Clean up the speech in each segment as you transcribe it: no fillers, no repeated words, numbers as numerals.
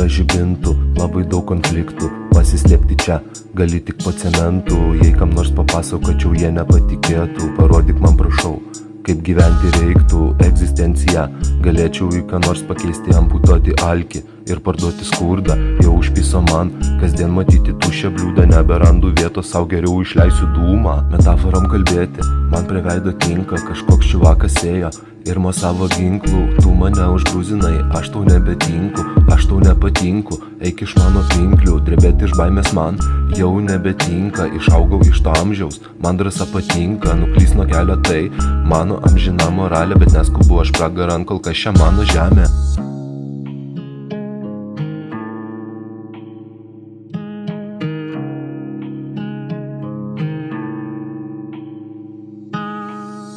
nėra žibintų, labai daug konfliktų. Pasislėpti čia gali tik po cementu. Jei kam nors papasakočiau, jie nepatikėtų. Parodyk man prašau, kaip gyventi reiktų egzistenciją. Galėčiau į ką nors pakeisti, amputuoti alkį ir parduoti skurdą. Jau užpiso man kasdien matyti tuščią bliūdą. Neberandu vietos, sau geriau išleisiu dūmą. Metaforom kalbėti man prie veido tinka. Kažkoks čiuvakas ėjo ir mosavo ginklų. Tu mane užgrūzinai, aš tau nebetinku, aš tau nepatinku. Eik iš mano pinklių, drebėti iš baimės man jau nebetinka. Išaugau iš to amžiaus, man drąsa patinka. Nuklys nuo kelio tai mano amžina moralė, bet neskubu aš pragarant, kol kas čia mano žemė.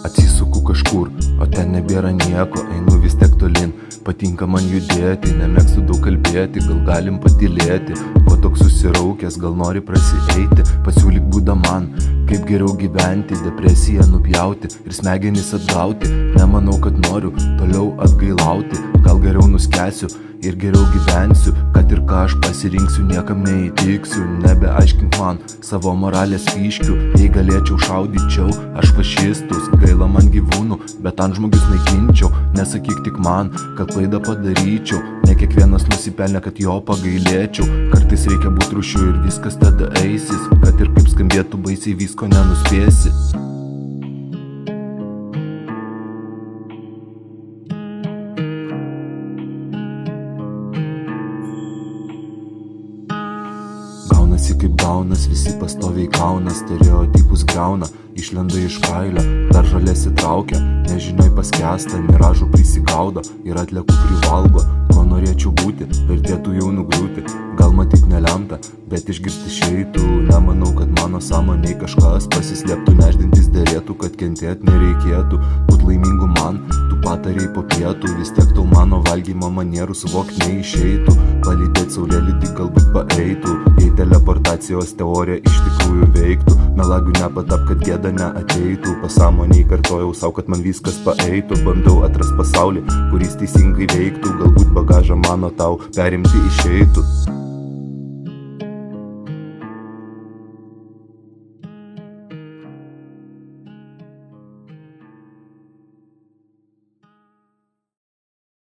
Atsisuku kažkur, o ten nebėra nieko, einu vis tiek tolin. Patinka man judėti, nemėgstu daug kalbėti, gal galim patylėti. Ko toks susiraukęs, gal nori prasieiti, pasiūlyk būdą man, kaip geriau gyventi, depresiją nupjauti ir smegenis atgauti. Nemanau, kad noriu toliau atgailauti, gal geriau nuskęsiu ir geriau gyvensiu. Kad ir ką aš pasirinksiu, niekam neįtiksiu. Nebeaiškink man savo moralės fiškių, jei galėčiau šaudyčiau aš fašistus. Gaila man gyvūnų, bet ant žmogius naikinčiau. Nesakyk tik man, kad klaidą padaryčiau. Ne kiekvienas nusipelnė, kad jo pagailėčiau. Kartais reikia būt rūšiu ir viskas tada eisis. Kad ir kaip skambėtų baisiai, visko nenuspėsi. Gaunasi kaip gaunas, visi pastoviai kauna, stereotipus griauna, išlenda iš kailio, dar žolės įtraukia, nežinioj paskęsta, miražų prisigaudo ir atliekų privalgo. Ko norėčiau būti, vertėtų jau nugriūti, gal matyt nelemta, bet išgirsti išeitų. Nemanau, kad mano sąmonėj kažkas pasislėptų, neždintis derėtų, kad kentėt nereikėtų. Būt laimingu man, tu patarėjai po pietų, vis tiek tau mano valgymo manierų suvokt neišeitų. Palydėt saulėlydį galbūt paeitų, jei teleportacijos teorija iš tikrųjų veiktų. Melagių nepatap, kad gėda neateitų, pasąmoniai kartojau sau, kad man viskas paeitų. Bandau atrast pasaulį, kuris teisingai veiktų, galbūt bagažą mano tau perimti išeitų.